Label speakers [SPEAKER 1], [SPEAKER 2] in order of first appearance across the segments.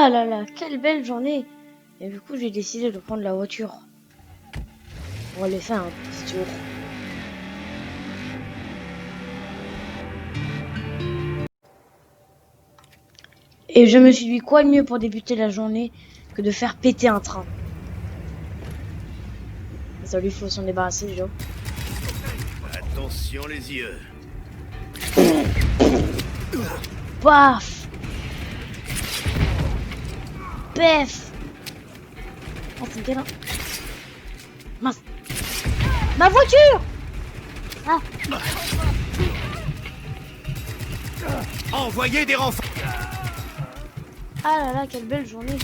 [SPEAKER 1] Ah là là, quelle belle journée. Et du coup, j'ai décidé de prendre la voiture pour aller faire un petit tour. Et je me suis dit, quoi de mieux pour débuter la journée que de faire péter un train. Ça lui faut s'en débarrasser, Joe.
[SPEAKER 2] Attention les yeux.
[SPEAKER 1] Paf. Pef. Oh, c'est quel... Mince. Ma voiture. Ah.
[SPEAKER 2] Envoyez des renforts.
[SPEAKER 1] Ah là là, quelle belle journée.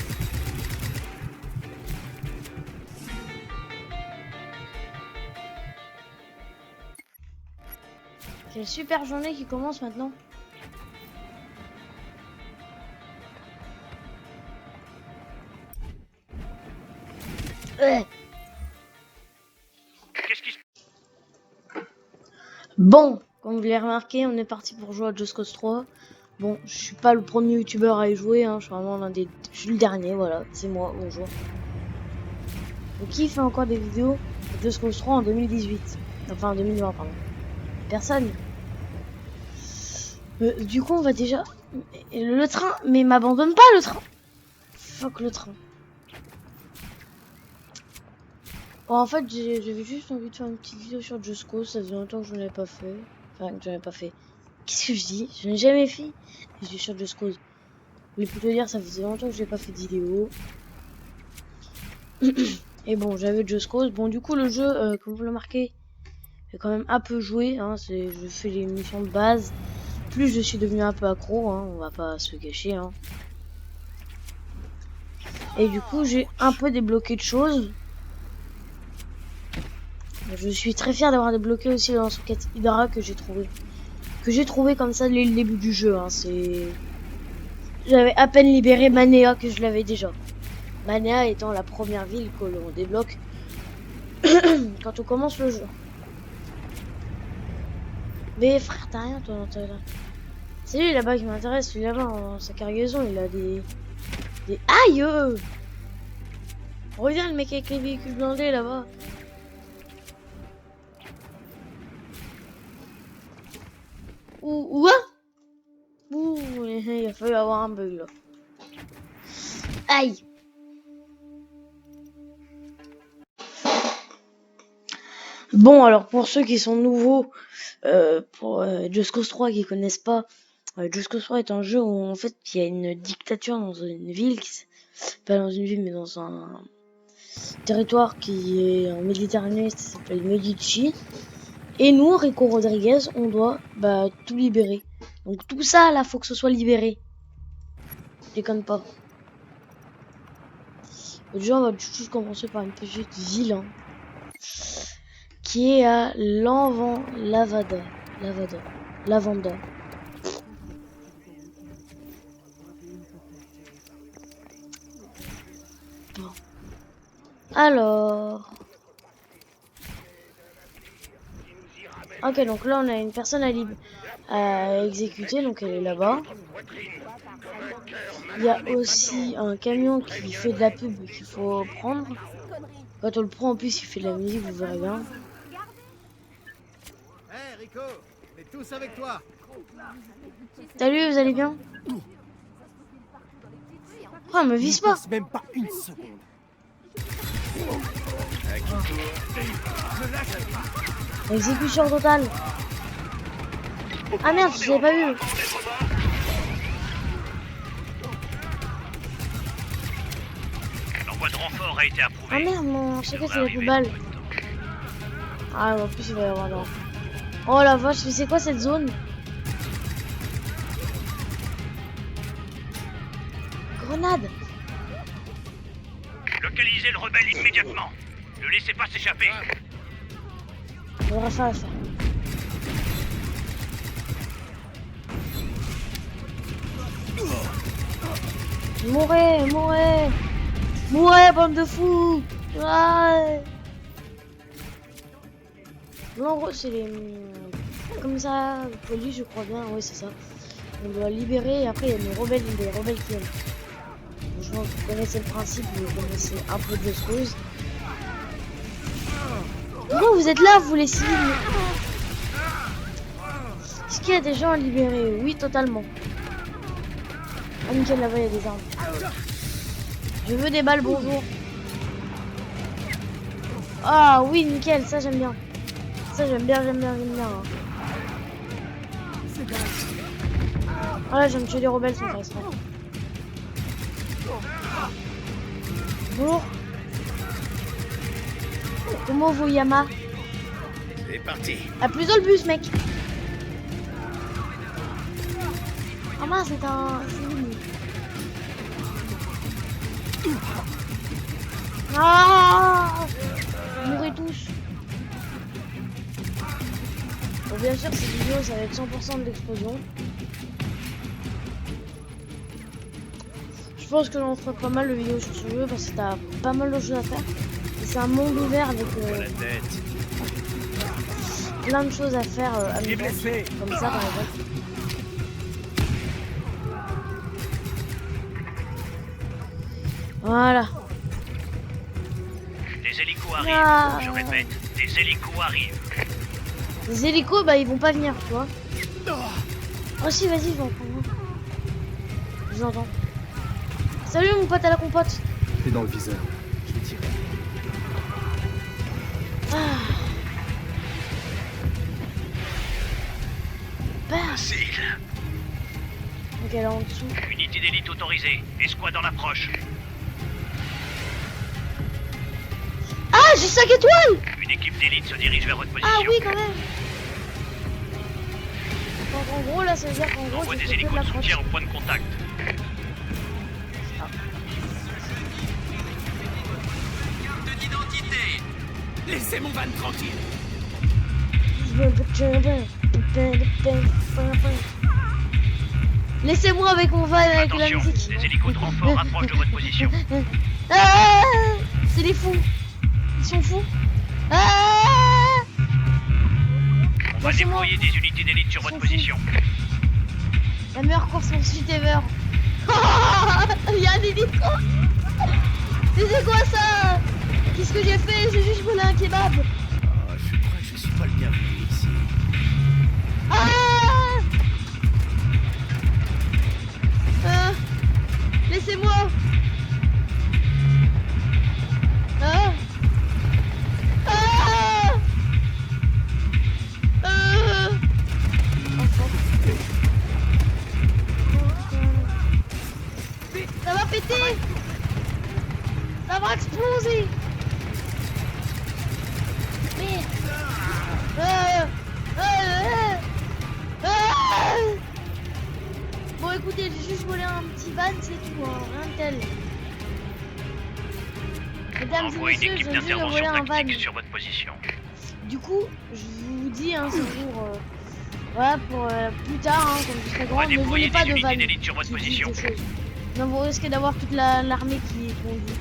[SPEAKER 1] Quelle super journée qui commence maintenant.
[SPEAKER 2] Qu'est-ce qui se...
[SPEAKER 1] Bon, comme vous l'avez remarqué, on est parti pour jouer à Just Cause 3. Bon, je suis pas le premier youtubeur à y jouer, hein, je suis vraiment je suis le dernier, voilà, c'est moi, bonjour. Donc qui fait encore des vidéos de Just Cause 3 en 2018? Enfin en 2020, pardon. Personne. Du coup, on va déjà... Le train, mais m'abandonne pas le train. Fuck le train. Bon, en fait, j'avais juste envie de faire une petite vidéo sur Just Cause, ça faisait longtemps que je n'en avais pas fait. Enfin, que j'en ai pas fait. Qu'est-ce que je dis? Je n'ai jamais fait. Je suis sur Just Cause. Je voulais plutôt dire, ça faisait longtemps que j'ai pas fait de vidéo. Et bon, j'avais Just Cause. Bon, du coup, le jeu, comme vous le remarquez, j'ai quand même un peu joué. Hein, je fais les missions de base. Plus je suis devenu un peu accro, hein, on va pas se cacher. Hein. Et du coup, j'ai un peu débloqué de choses. Je suis très fier d'avoir débloqué aussi dans ce quête Hydra que j'ai trouvé. Que j'ai trouvé comme ça dès le début du jeu. Hein, j'avais à peine libéré Manea que je l'avais déjà. Manea étant la première ville que l'on débloque quand on commence le jeu. Mais frère, t'as rien toi dans ta... C'est lui là-bas qui m'intéresse, celui là-bas en sa cargaison, il a des... Aïe. Reviens le mec avec les véhicules blindés là-bas. Ouh, il a fallu avoir un bug là. Aïe. Bon, alors pour ceux qui sont nouveaux, pour Just Cause 3 qui connaissent pas, Just Cause 3 est un jeu où en fait il y a une dictature dans une ville, pas dans une ville mais dans un territoire qui est en Méditerranée, ça s'appelle Medici. Et nous, Rico Rodriguez, on doit tout libérer. Donc tout ça là, faut que ce soit libéré. Je déconne pas. Déjà, on va juste commencer par une petite ville hein, qui est à Lavanda. Bon. Alors. Ok, donc là on a une personne à exécuter, donc elle est là-bas. Il y a aussi un camion qui fait de la pub qu'il faut prendre. Quand on le prend en plus il fait de la musique, vous verrez bien.
[SPEAKER 2] Hey Rico, on est tous avec toi.
[SPEAKER 1] Salut, vous allez bien? Oh, elle me vise pas.
[SPEAKER 2] Même pas une seconde.
[SPEAKER 1] Exécution totale. Ah merde, je l'ai pas vu.
[SPEAKER 2] L'envoi de renfort a été approuvé.
[SPEAKER 1] Ah merde, mon chacun c'est la poubelle. Ah, en plus il va y avoir là. Oh la vache, mais c'est quoi cette zone? Grenade.
[SPEAKER 2] Localisez le rebelle immédiatement. Ne laissez pas s'échapper.
[SPEAKER 1] Faudra faire l'affaire. Mourez, bande de fous. Ouais. Bon, en gros, c'est les... Comme ça, police, je crois bien. Oui, c'est ça. On doit libérer et après, il y a des rebelles qui viennent. Je pense que vous connaissez le principe, vous connaissez un peu de choses. Pourquoi vous êtes là, vous les civils? Est-ce qu'il y a des gens à libérer? Oui, totalement. Ah, nickel, là-bas, il y a des armes. Je veux des balles, bonjour. Ah oui, nickel, ça j'aime bien. Ça j'aime bien, j'aime bien, j'aime bien. Hein. Voilà, je viens de tuer des rebelles sans faire exprès. Bonjour. Comment vous, Yama?
[SPEAKER 2] C'est parti.
[SPEAKER 1] A plus dans le bus, mec. Ah mince, c'est un... Ah, mourrez tous. Bon, bien sûr, cette vidéo, ça va être 100% de l'explosion. Je pense que j'en ferai pas mal de vidéos sur ce jeu parce que t'as pas mal de choses à faire. Et c'est un monde ouvert avec plein de choses à faire comme ça par exemple. Voilà.
[SPEAKER 2] Des hélicos arrivent.
[SPEAKER 1] Ah.
[SPEAKER 2] Je répète, des hélicos arrivent.
[SPEAKER 1] Les hélicos, bah ils vont pas venir, tu vois. Oh si, vas-y, je vais en prendre un. Je vous entends. Salut mon pote à la compote.
[SPEAKER 3] T'es dans le viseur. Je vais tirer.
[SPEAKER 1] Ah. Bah.
[SPEAKER 2] Facile.
[SPEAKER 1] Ok, là en dessous.
[SPEAKER 2] Unité d'élite autorisée. Escouade en approche.
[SPEAKER 1] Ah, j'ai 5 étoiles.
[SPEAKER 2] Une équipe d'élite se dirige vers votre position.
[SPEAKER 1] Ah oui, quand même. Donc en gros, là, ça veut dire qu'en gros,
[SPEAKER 2] Envoie
[SPEAKER 1] c'est
[SPEAKER 2] des
[SPEAKER 1] que de
[SPEAKER 2] hélicos de
[SPEAKER 1] l'approche.
[SPEAKER 2] soutien au point de contact. Carte d'identité. Laissez mon van tranquille.
[SPEAKER 1] Laissez-moi avec mon van avec la
[SPEAKER 2] Attention,
[SPEAKER 1] musique.
[SPEAKER 2] des hélicos de renfort approchent de votre position.
[SPEAKER 1] Ah, c'est des fous. Ils sont fous. Ah,
[SPEAKER 2] On va
[SPEAKER 1] Laissez-moi.
[SPEAKER 2] déployer des unités d'élite sur votre
[SPEAKER 1] Sont
[SPEAKER 2] position.
[SPEAKER 1] la meilleure course poursuite ever. Il y a un hélico. Mais c'est quoi ça? Qu'est-ce que j'ai fait? J'ai juste volé un kebab.
[SPEAKER 2] Je crois que je suis pas le bienvenu ici.
[SPEAKER 1] Ah, laissez-moi. Ah. Ah. Enfin. Ça va péter. Ça va exploser. Merde. Bon écoutez, j'ai juste volé un petit van, c'est tout, hein, rien de tel. Mesdames et
[SPEAKER 2] Envoie une
[SPEAKER 1] messieurs,
[SPEAKER 2] équipe
[SPEAKER 1] je viens de voler
[SPEAKER 2] d'intervention
[SPEAKER 1] un van.
[SPEAKER 2] tactique sur votre position.
[SPEAKER 1] Du coup, je vous dis, hein, c'est pour, voilà, pour plus tard, hein, quand je serai
[SPEAKER 2] On
[SPEAKER 1] grand,
[SPEAKER 2] va
[SPEAKER 1] ne volez
[SPEAKER 2] déployer
[SPEAKER 1] pas
[SPEAKER 2] des
[SPEAKER 1] de van.
[SPEAKER 2] unités d'élite sur votre
[SPEAKER 1] qui disent
[SPEAKER 2] position.
[SPEAKER 1] des choses. Non, vous risquez d'avoir toute l'armée qui est conduite.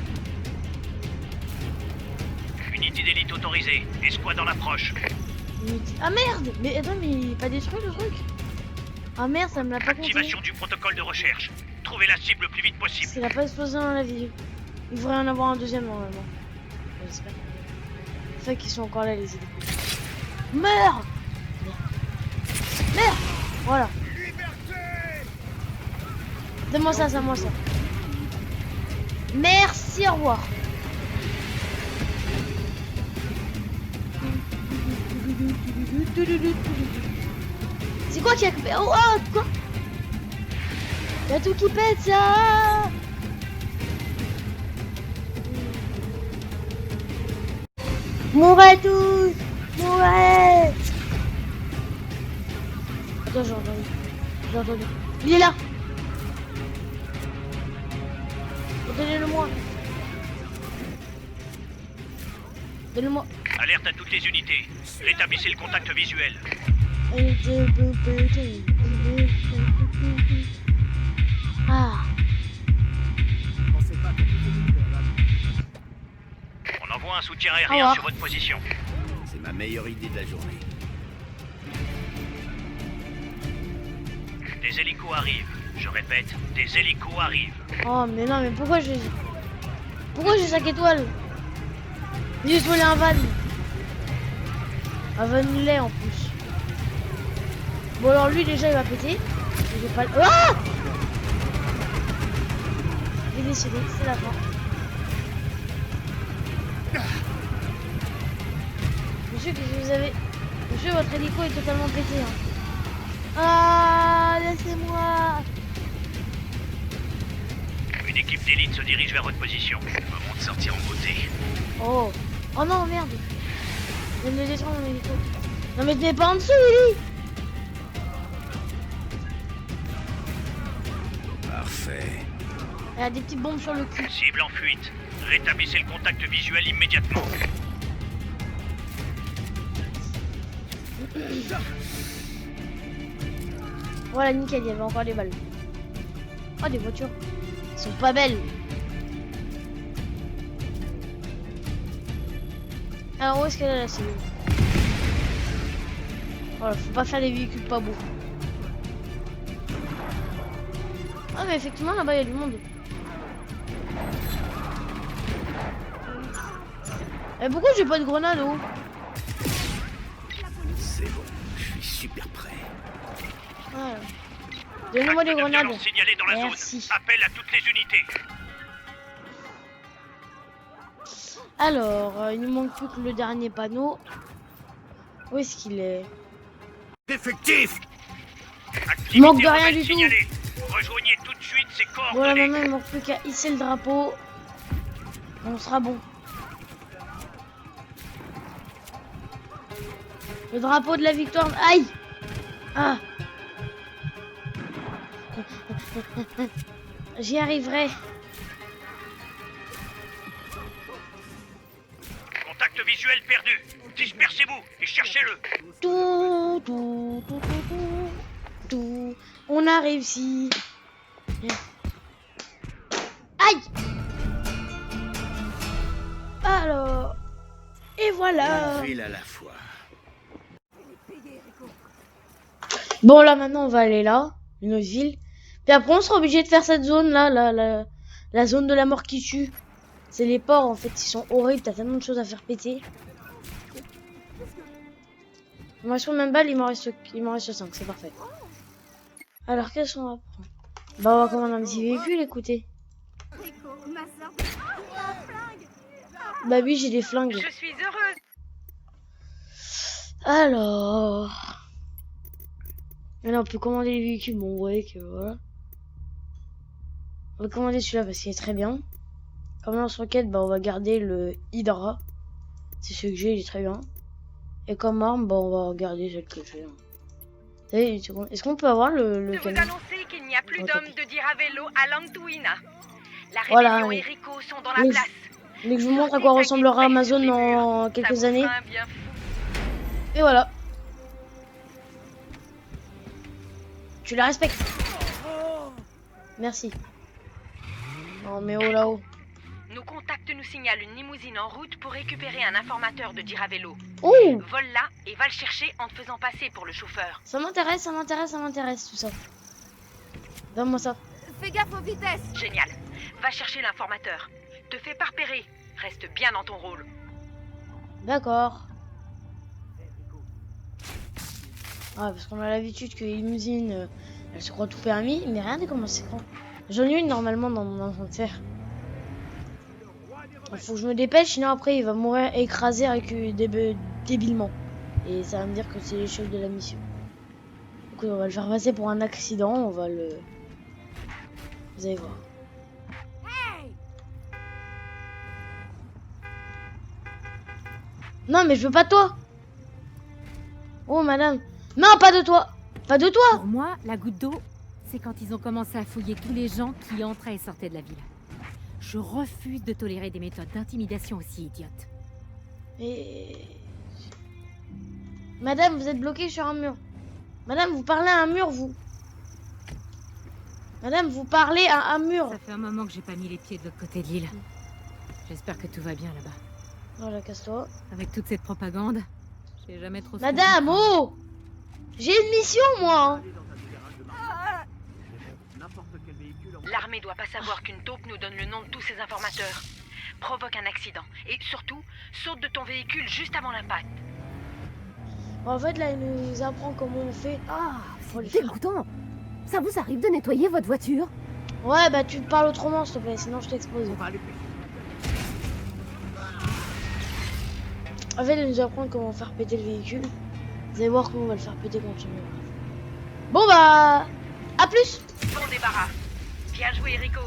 [SPEAKER 2] Unité d'élite autorisée. Escouade en approche.
[SPEAKER 1] Ah merde! Mais attends, mais il est pas détruit le truc? Ah merde, ça me l'a pas compté.
[SPEAKER 2] Activation du protocole de recherche. Trouvez la cible le plus vite possible.
[SPEAKER 1] Parce qu'il a pas explosé dans la vidéo. Il devrait en avoir un deuxième normalement. J'espère. C'est vrai qu'ils sont encore là les idées. Meurs! Merde! Voilà. Donne-moi ça, donne-moi ça. Merci, au revoir. C'est quoi qui a coupé? Oh, oh, quoi? Y'a tout qui pète, ça! Mourez tous! Mourez! Attends, j'ai entendu. J'ai entendu. Il est là! Donnez-le-moi! Donnez-le-moi!
[SPEAKER 2] Alerte à toutes les unités. Rétablissez le contact visuel.
[SPEAKER 1] Ah!
[SPEAKER 2] On envoie un soutien
[SPEAKER 1] Au
[SPEAKER 2] aérien
[SPEAKER 1] revoir.
[SPEAKER 2] sur votre position.
[SPEAKER 4] C'est ma meilleure idée de la journée.
[SPEAKER 2] Des hélicos arrivent. Je répète, des hélicos arrivent.
[SPEAKER 1] Oh mais non mais pourquoi j'ai 5 étoiles? J'ai volé un van. Un van lait en plus. Bon alors lui déjà il va péter. J'ai pas... Ah, il est décédé, c'est la fin. Monsieur, qu'est-ce que vous avez? Monsieur, votre hélico est totalement pété. Hein. Ah, laissez-moi.
[SPEAKER 2] Une équipe d'élite se dirige vers votre position. Moment de sortir en beauté.
[SPEAKER 1] Oh. Oh non, merde. Je viens de le détruire mon hélico. Non mais tu mets pas en dessous, Willy.
[SPEAKER 4] Parfait.
[SPEAKER 1] Il y a des petites bombes sur le cul.
[SPEAKER 2] Cible en fuite. Rétablissez le contact visuel immédiatement.
[SPEAKER 1] Voilà, nickel, il y avait encore des balles. Oh, des voitures. Elles sont pas belles. Alors, où est-ce qu'elle est la cellule? Voilà, faut pas faire des véhicules pas beaux. Ah, mais effectivement, là-bas, il y a du monde. Et pourquoi j'ai pas de grenade, oh?
[SPEAKER 4] C'est bon, je suis super prêt.
[SPEAKER 1] Voilà. Donnez-moi des
[SPEAKER 2] Acte de
[SPEAKER 1] grenades.
[SPEAKER 2] violence signalé dans la
[SPEAKER 1] Merci.
[SPEAKER 2] zone. Appel à toutes les unités.
[SPEAKER 1] Alors, il nous manque plus que le dernier panneau. Où est-ce qu'il est?
[SPEAKER 4] Effectif.
[SPEAKER 2] Activité
[SPEAKER 1] Manque de rien
[SPEAKER 2] rebelle
[SPEAKER 1] du tout.
[SPEAKER 2] signalée. Rejoignez tout de suite ces
[SPEAKER 1] Voilà,
[SPEAKER 2] coordonnées.
[SPEAKER 1] maintenant il manque plus qu'à hisser le drapeau. On sera bon. Le drapeau de la victoire. Aïe! Ah! J'y arriverai.
[SPEAKER 2] Contact visuel perdu. Dispersez-vous et cherchez-le.
[SPEAKER 1] Tout. On a réussi. Aïe! Alors. Et voilà.
[SPEAKER 4] Une ville à la fois.
[SPEAKER 1] Bon, là, maintenant, on va aller là. Une autre ville. Puis après, on sera obligé de faire cette zone là. La zone de la mort qui tue. C'est les ports, en fait. Ils sont horribles. T'as tellement de choses à faire péter. Il me reste combien de balles? Il m'en reste 5. C'est parfait. Alors, qu'est-ce qu'on va prendre? Bah, on va commander un petit véhicule, écoutez. Bah oui, j'ai des flingues.
[SPEAKER 5] Je suis heureuse.
[SPEAKER 1] Alors... Là, on peut commander les véhicules. Bon, vous voyez que voilà. On va commander celui-là parce qu'il est très bien. Comme lance-roquette, bah on va garder le Hydra. C'est celui que j'ai, il est très bien. Et comme arme, bah on va garder celle que j'ai. Est-ce qu'on peut avoir le
[SPEAKER 5] De vous
[SPEAKER 1] canon?
[SPEAKER 5] annoncer qu'il n'y a plus
[SPEAKER 1] Oh,
[SPEAKER 5] d'hommes
[SPEAKER 1] tapis.
[SPEAKER 5] de Diravello à Lantuina. La
[SPEAKER 1] Voilà,
[SPEAKER 5] rébellion
[SPEAKER 1] oui.
[SPEAKER 5] et Rico sont dans la
[SPEAKER 1] Oui.
[SPEAKER 5] place.
[SPEAKER 1] Vous voulez que je vous montre à quoi ressemblera Amazon dans quelques années?
[SPEAKER 5] Bien fou.
[SPEAKER 1] Et voilà. Tu la respectes. Merci. Non mais oh là-haut.
[SPEAKER 5] Nos contacts nous signalent une limousine en route pour récupérer un informateur de Diravello.
[SPEAKER 1] Oh,
[SPEAKER 5] Vole-la et va le chercher en te faisant passer pour le chauffeur.
[SPEAKER 1] ça m'intéresse tout ça. Donne-moi ça.
[SPEAKER 5] Fais gaffe aux vitesses. Génial. Va chercher l'informateur. Te fais pas repérer. Reste bien dans ton rôle.
[SPEAKER 1] D'accord. Ah, parce qu'on a l'habitude que les limousines, elles se croient tout permis, mais regardez comment c'est grand. J'en ai une normalement dans mon inventaire. Il faut que je me dépêche, sinon après il va mourir écrasé avec débilement. Et ça va me dire que c'est l'échelle de la mission. Donc on va le faire passer pour un accident, on va le... Vous allez voir. Non mais je veux pas de toi. Oh madame. Non, pas de toi. Pas de toi.
[SPEAKER 6] Pour moi, la goutte d'eau, c'est quand ils ont commencé à fouiller tous les gens qui entraient et sortaient de la ville. Je refuse de tolérer des méthodes d'intimidation aussi idiotes.
[SPEAKER 1] Et... Madame, vous êtes bloquée sur un mur. Madame, vous parlez à un mur, vous. Madame, vous parlez à un mur.
[SPEAKER 6] Ça fait un moment que j'ai pas mis les pieds de l'autre côté de l'île. J'espère que tout va bien là-bas.
[SPEAKER 1] Voilà, casse-toi.
[SPEAKER 6] Avec toute cette propagande, j'ai jamais trop...
[SPEAKER 1] Madame, oh! J'ai une mission, moi.
[SPEAKER 5] l'armée doit pas savoir qu'une taupe nous donne le nom de tous ses informateurs. Provoque un accident. Et surtout, saute de ton véhicule juste avant l'impact.
[SPEAKER 1] En fait, là, il nous apprend comment on fait.
[SPEAKER 7] Ah,
[SPEAKER 1] Pour le
[SPEAKER 7] c'est
[SPEAKER 1] faire.
[SPEAKER 7] dégoûtant. Ça vous arrive de nettoyer votre voiture?
[SPEAKER 1] Ouais, bah tu parles autrement, s'il te plaît, sinon je t'expose. En fait, il nous apprend comment faire péter le véhicule. Vous allez voir comment on va le faire péter quand tu me. Bon, bah. À plus!
[SPEAKER 5] Bon débarras. Bien joué, Rico.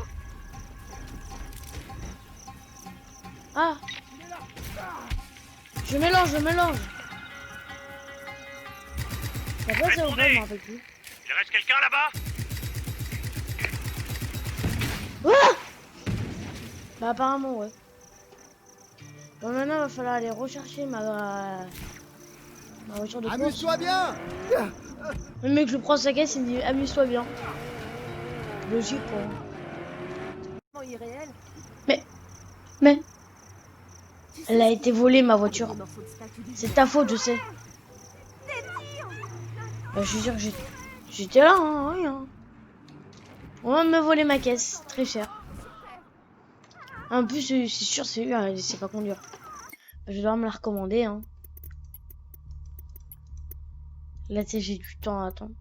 [SPEAKER 1] Ah! Je mélange. T'as pas ça ou pas, je m'en rappelle plus.
[SPEAKER 2] Il reste quelqu'un là-bas?
[SPEAKER 1] Bah, apparemment, ouais. Bon, maintenant, il va falloir aller rechercher ma voiture de course.
[SPEAKER 3] Amuse-toi bien.
[SPEAKER 1] Le mec, je prends sa caisse, il me dit amuse-toi bien. Logique, quoi.
[SPEAKER 7] Irréel.
[SPEAKER 1] Mais,
[SPEAKER 7] Tu sais
[SPEAKER 1] elle a
[SPEAKER 7] ce
[SPEAKER 1] été
[SPEAKER 7] qu'on
[SPEAKER 1] volée, ma
[SPEAKER 7] fait
[SPEAKER 1] voiture.
[SPEAKER 7] des morceaux de statue du
[SPEAKER 1] C'est
[SPEAKER 7] géant?
[SPEAKER 1] ta faute, je sais. Bah, je suis sûr que j'étais là, hein, rien. On va me voler ma caisse, très cher. En plus, c'est sûr, c'est lui, elle sait pas conduire. Je vais devoir me la recommander, hein. Là, tu sais, j'ai du temps à attendre.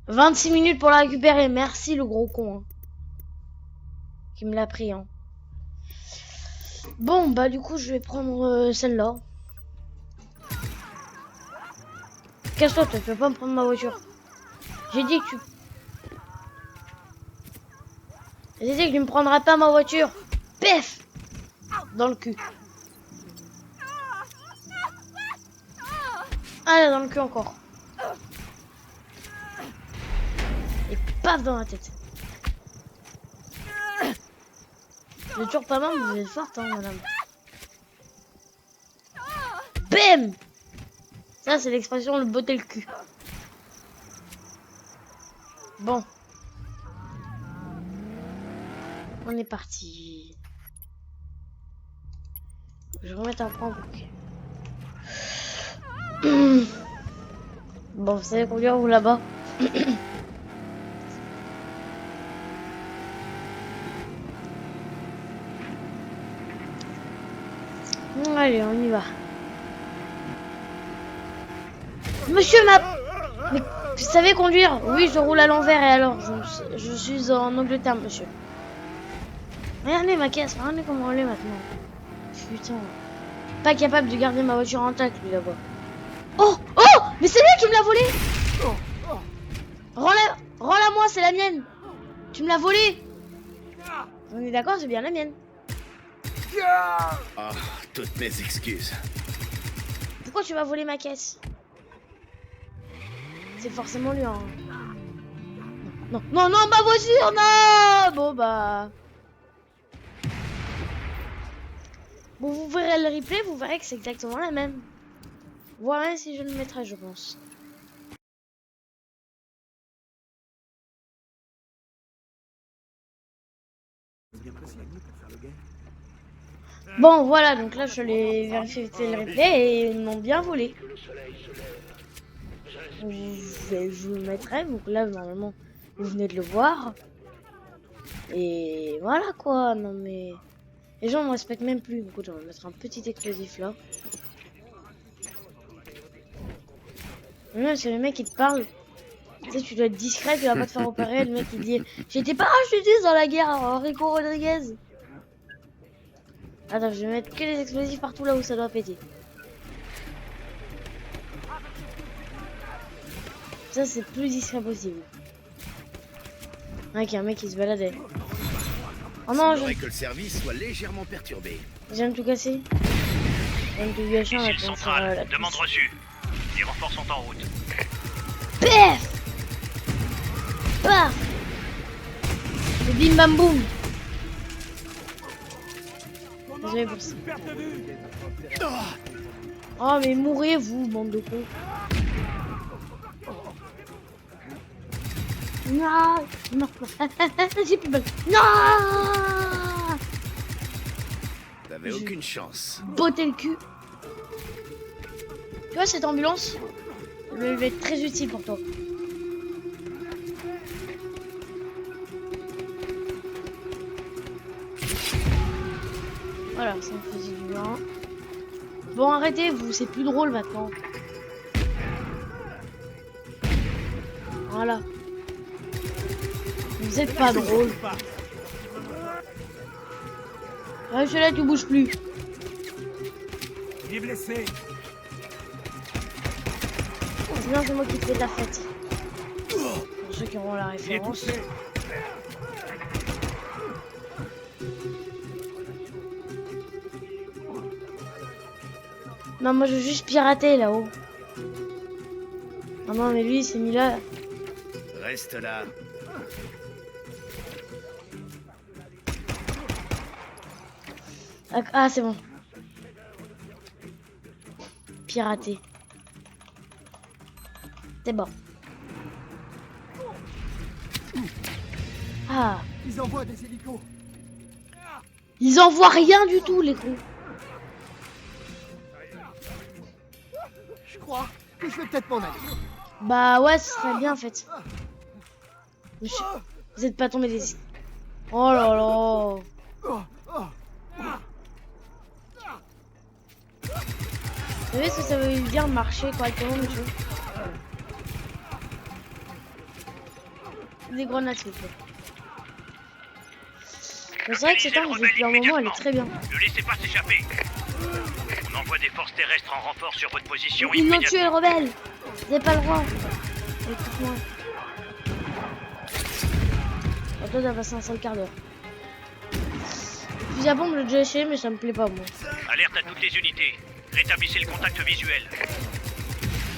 [SPEAKER 1] 26 minutes pour la récupérer. Merci, le gros con. Hein. Qui me l'a pris, hein. Bon, bah, du coup, je vais prendre celle-là. Casse-toi, tu peux pas me prendre ma voiture. J'ai dit que tu... J'ai dit que tu me prendrais pas ma voiture. Pef! Dans le cul. Ah là, dans le cul encore. Et paf dans la tête. Vous êtes toujours pas mal, vous êtes forte, hein, madame. Bam! Ça, c'est l'expression le botter le cul. Bon. On est parti. Je vais remettre un point. Bon, vous savez conduire vous là-bas. Allez, on y va. Monsieur mais vous savez conduire? Oui, je roule à l'envers et alors je suis en Angleterre, monsieur. Regardez ma caisse, regardez comment elle est maintenant. Putain. Pas capable de garder ma voiture intacte, lui, là-bas. Oh! Oh! Mais c'est lui qui me l'a volée! Rends-la moi, c'est la mienne! Tu me l'as volée! On est d'accord, c'est bien la mienne.
[SPEAKER 4] Ah, toutes mes excuses.
[SPEAKER 1] Pourquoi tu vas voler ma caisse? C'est forcément lui, hein. Non, non, non, ma voiture, non! Bon, bah... Bon, vous verrez le replay, vous verrez que c'est exactement la même. Voilà si je le mettrai, je pense. Bon, voilà, donc là, je l'ai vérifié le replay et ils m'ont bien volé. Je vous le mettrai, donc là, normalement, vous venez de le voir. Et voilà, quoi, non mais... Les gens me respectent même plus. Écoute, on va mettre un petit explosif là. Là, c'est le mec qui te parle. Tu sais, tu dois être discret, tu vas pas te faire opérer. Le mec il dit j'étais parachutiste dans la guerre, Rico Rodriguez. Attends, je vais mettre que les explosifs partout là où ça doit péter. Ça, c'est le plus discret possible. Ok, un mec qui se baladait. Oh non,
[SPEAKER 4] J'aimerais que le service soit légèrement perturbé.
[SPEAKER 1] j'aime tout casser. J'aime tout gâcher.
[SPEAKER 2] Ici le central, demande reçue. Les renforts sont en route.
[SPEAKER 1] Pef! Paf! Et bim bam boum! Désolé pour ça. Oh mais mourrez vous, bande de cons. Non! Non! J'ai plus de balle. Non!
[SPEAKER 4] T'avais aucune chance.
[SPEAKER 1] Botter le cul. Tu vois cette ambulance? Elle va être très utile pour toi. Voilà, ça me faisait du bien. Bon, arrêtez, vous, c'est plus drôle maintenant. Voilà. Vous êtes pas drôle. Ah, celui-là, tu bouges plus.
[SPEAKER 3] Il est blessé.
[SPEAKER 1] Sinon, c'est moi qui te fais ta fête. Pour ceux qui auront la
[SPEAKER 3] Il est
[SPEAKER 1] référence.
[SPEAKER 3] touché.
[SPEAKER 1] Non, moi, je veux juste pirater là-haut. Ah non, mais lui, il s'est mis là.
[SPEAKER 4] Reste là.
[SPEAKER 1] Ah, c'est bon. Pirater. C'est bon. Ah,
[SPEAKER 3] Ils envoient des hélicos.
[SPEAKER 1] ils envoient rien du tout, les cons.
[SPEAKER 3] Je crois que je vais peut-être m'en aller.
[SPEAKER 1] Bah ouais, ce serait bien en fait. Mais vous êtes pas tombé des... Oh là là.
[SPEAKER 3] Oh, oh.
[SPEAKER 1] Vous savez ce que ça veut dire marcher correctement, monsieur? Des grenades, s'il vous plaît. Mais c'est vrai que cette arme, depuis un moment, elle est très bien.
[SPEAKER 2] Ne laissez pas s'échapper. On envoie des forces terrestres en renfort sur votre position
[SPEAKER 1] Ils l'ont tué,
[SPEAKER 2] immédiatement.
[SPEAKER 1] le rebelle. Vous n'avez pas le droit. Écoute-moi. Oh, toi, t'as passé un sale quart d'heure. Le fusil à pompe, j'ai déjà essayé, mais ça me plaît pas, moi.
[SPEAKER 2] Alerte à toutes les unités. Rétablissez le contact visuel.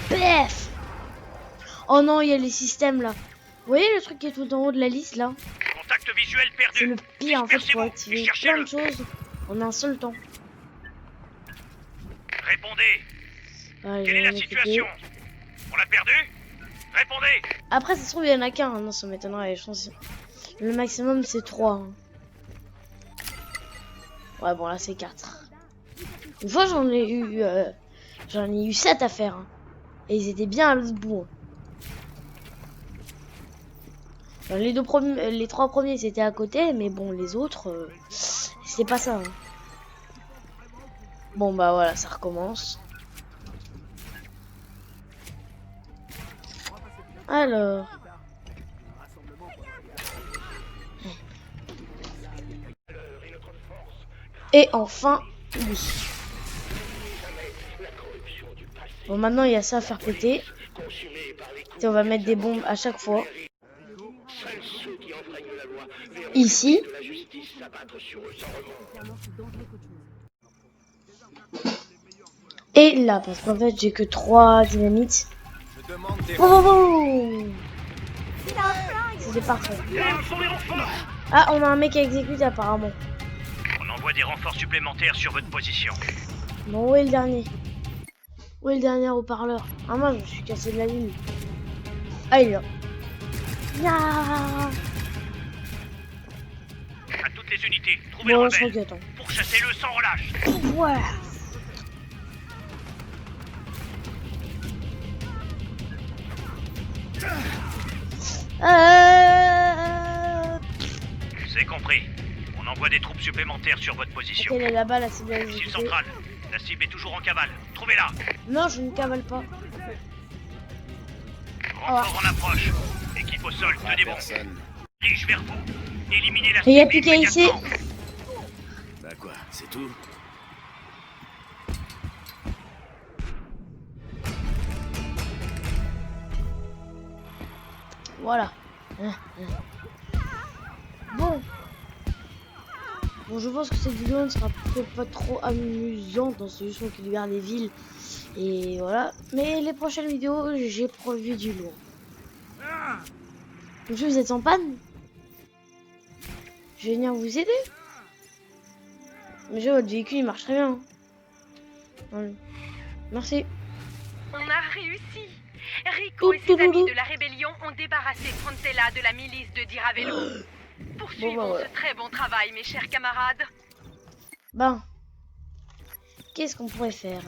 [SPEAKER 1] Bref. Oh non, il y a les systèmes, là. Vous voyez le truc qui est tout en haut de la liste, là?
[SPEAKER 2] Contact visuel perdu.
[SPEAKER 1] C'est le pire, en fait, pour
[SPEAKER 2] Dispersez-vous et
[SPEAKER 1] activer
[SPEAKER 2] cherchez-le.
[SPEAKER 1] plein de choses en un seul temps.
[SPEAKER 2] Répondez.
[SPEAKER 1] Ouais,
[SPEAKER 2] Quelle est la situation? On l'a perdu? Répondez.
[SPEAKER 1] Après, ça se trouve, il y en a qu'un. Non, ça m'étonnerait. Je pense que le maximum, c'est 3. Ouais, bon, là, c'est 4. Une fois, j'en ai eu 7 à faire. Hein. Et ils étaient bien à l'autre bout. Hein. Les 3 premiers, c'était à côté. Mais bon, les autres, c'était pas ça. Hein. Bon, bah voilà, ça recommence. Alors... Et enfin, oui. Bon, maintenant il y a ça à faire péter. Et on va mettre des bombes à chaque fois. Ici. Et là, parce qu'en fait j'ai que 3 dynamites.
[SPEAKER 3] Je demande des...
[SPEAKER 1] Oh, c'était parfait. Ah, on a un mec à exécuter apparemment.
[SPEAKER 2] On envoie des renforts supplémentaires sur votre position.
[SPEAKER 1] Bon, où est le dernier? Où est le dernier haut-parleur? Ah, moi, je me suis cassé de la ligne. Ah, il est là. Ya.
[SPEAKER 2] À toutes les unités, trouvez
[SPEAKER 1] Bon,
[SPEAKER 2] le
[SPEAKER 1] je crois
[SPEAKER 2] rebelle.
[SPEAKER 1] que attends.
[SPEAKER 2] Pourchassez-le sans relâche.
[SPEAKER 1] Ouais.
[SPEAKER 2] C'est compris. On envoie des troupes supplémentaires sur votre position.
[SPEAKER 1] Elle est là-bas, la cible à
[SPEAKER 2] Cible
[SPEAKER 1] exécuter.
[SPEAKER 2] centrale. La cible est toujours en cavale. Trouvez-la.
[SPEAKER 1] Non, je ne cavale pas.
[SPEAKER 2] Renfort en approche. Équipe au sol, tenez bon.
[SPEAKER 4] Personne.
[SPEAKER 2] Dirige vers vous. Éliminez la
[SPEAKER 1] Et il y a
[SPEAKER 2] cible
[SPEAKER 1] plus qu'à ici.
[SPEAKER 2] immédiatement.
[SPEAKER 4] Bah quoi, c'est tout?
[SPEAKER 1] Voilà. Bon. Bon, je pense que cette vidéo ne sera peut-être pas trop amusante. C'est juste moi qui regarde les villes. Et voilà. Mais les prochaines vidéos, j'ai prévu du lourd. Monsieur, vous êtes en panne? Je vais venir vous aider. Monsieur, votre véhicule, il marche très bien. Ouais. Merci.
[SPEAKER 5] On a réussi. Rico et ses amis de la rébellion ont débarrassé Frontella de la milice de Diravello. Poursuivons
[SPEAKER 1] Bon, bah, ouais.
[SPEAKER 5] ce très bon travail, mes chers camarades.
[SPEAKER 1] Ben. Qu'est-ce qu'on pourrait faire?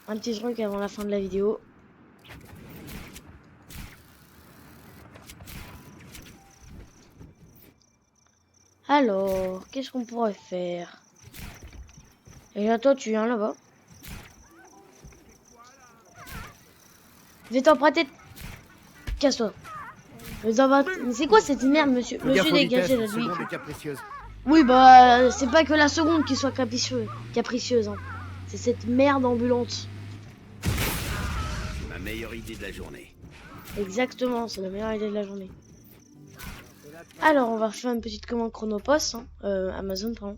[SPEAKER 1] Un petit truc avant la fin de la vidéo. Alors, qu'est-ce qu'on pourrait faire? Et là, toi, tu viens là-bas. Je vais t'en prêter. Casse-toi. Mais c'est quoi cette merde, monsieur? Monsieur, dégagez la vie. Oui, bah, c'est pas que la seconde qui soit capricieuse. Hein. C'est cette merde ambulante.
[SPEAKER 4] C'est ma meilleure idée de la journée.
[SPEAKER 1] Exactement, c'est la meilleure idée de la journée. Alors, on va faire une petite commande Chronopost, hein. Amazon, pardon.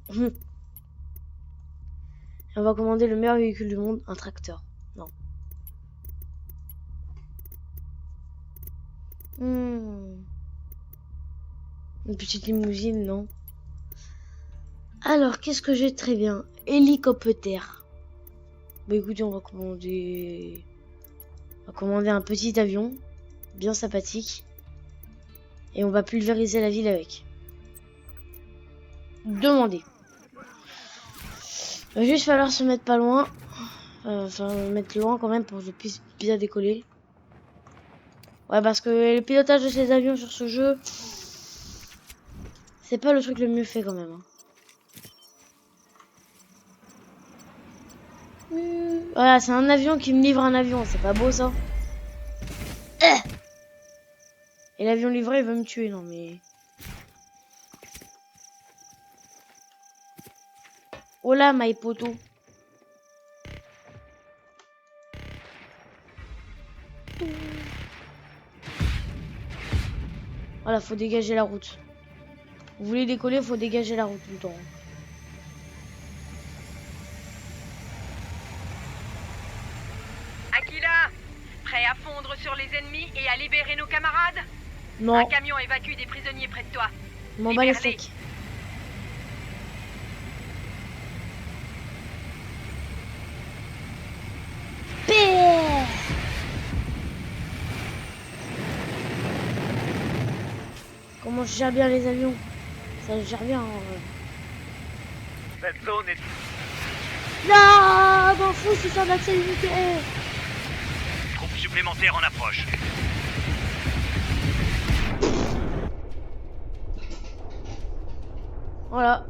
[SPEAKER 1] Et on va commander le meilleur véhicule du monde, un tracteur. Non. Une petite limousine, non. Alors, qu'est-ce que j'ai très bien? Hélicoptère. Bah écoutez, on va commander un petit avion, bien sympathique. Et on va pulvériser la ville avec. Demander. Il va juste falloir se mettre pas loin. Enfin, mettre loin quand même pour que je puisse bien décoller. Ouais, parce que le pilotage de ces avions sur ce jeu, c'est pas le truc le mieux fait quand même. Hein. Voilà, c'est un avion qui me livre un avion, c'est pas beau ça? Et l'avion livré il veut me tuer, non mais... Oh là, my poto. Voilà, faut dégager la route. Vous voulez décoller, faut dégager la route tout le temps.
[SPEAKER 5] Aquila, prêt à fondre sur les ennemis et à libérer nos camarades?
[SPEAKER 1] Non,
[SPEAKER 5] Un camion évacue des prisonniers près de toi.
[SPEAKER 1] je m'en bats les
[SPEAKER 5] libère-les.
[SPEAKER 1] steaks. Père. Comment je gère bien les avions? Ça je gère bien.
[SPEAKER 2] Cette zone est...
[SPEAKER 1] Non, m'en fous, c'est ça d'accès limité.
[SPEAKER 2] Troupes supplémentaires en approche.
[SPEAKER 1] Voilà.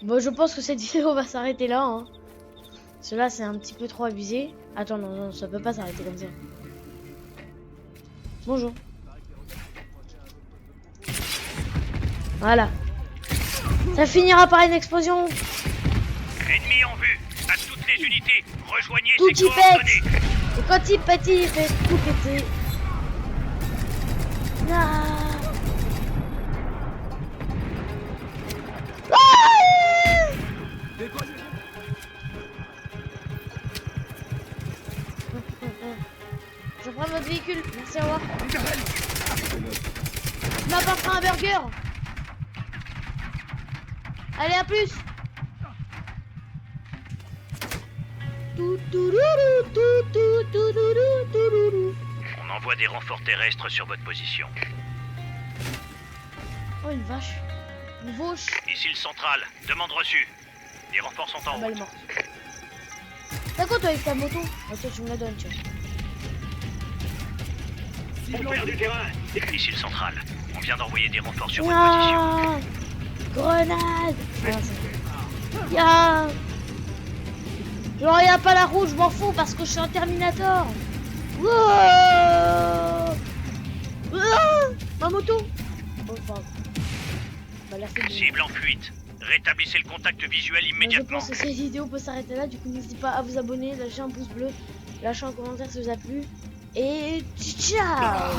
[SPEAKER 1] Bon, je pense que cette vidéo va s'arrêter là. Hein. Cela, c'est un petit peu trop abusé. Attends, non, non, ça peut pas s'arrêter comme ça. Bonjour. Voilà. Ça finira par une explosion.
[SPEAKER 2] Ennemi en vue. À toutes les unités, rejoignez
[SPEAKER 1] Tout
[SPEAKER 2] ces
[SPEAKER 1] y pète.
[SPEAKER 2] coordonnées.
[SPEAKER 1] Et quand il pète, il fait tout péter. Non. Je prends votre véhicule, merci, au revoir. Tu m'apporteras un burger. Allez, à plus.
[SPEAKER 2] On envoie des renforts terrestres sur votre position.
[SPEAKER 1] Oh, une vache. Une vache.
[SPEAKER 2] Ici le central. Demande reçue. Les renforts sont en
[SPEAKER 1] Ah bah, elle
[SPEAKER 2] route.
[SPEAKER 1] est morte. T'as quoi toi avec ta moto? Oh, toi tu me la donnes, tu vois.
[SPEAKER 2] On perd du terrain. Ici le central. On vient d'envoyer des renforts sur votre position.
[SPEAKER 1] Ah, grenade. Ah, ça... Ya. Genre y'a pas la route, je m'en fous parce que je suis un Terminator. Wow. Ah, ma moto. Oh, pardon. Bah, la fait de...
[SPEAKER 2] Cible en fuite. Rétablissez le contact visuel
[SPEAKER 1] Je
[SPEAKER 2] immédiatement.
[SPEAKER 1] pense que cette vidéo peut s'arrêter là, du coup n'hésitez pas à vous abonner, lâcher un pouce bleu, lâcher un commentaire si ça vous a plu, et ciao.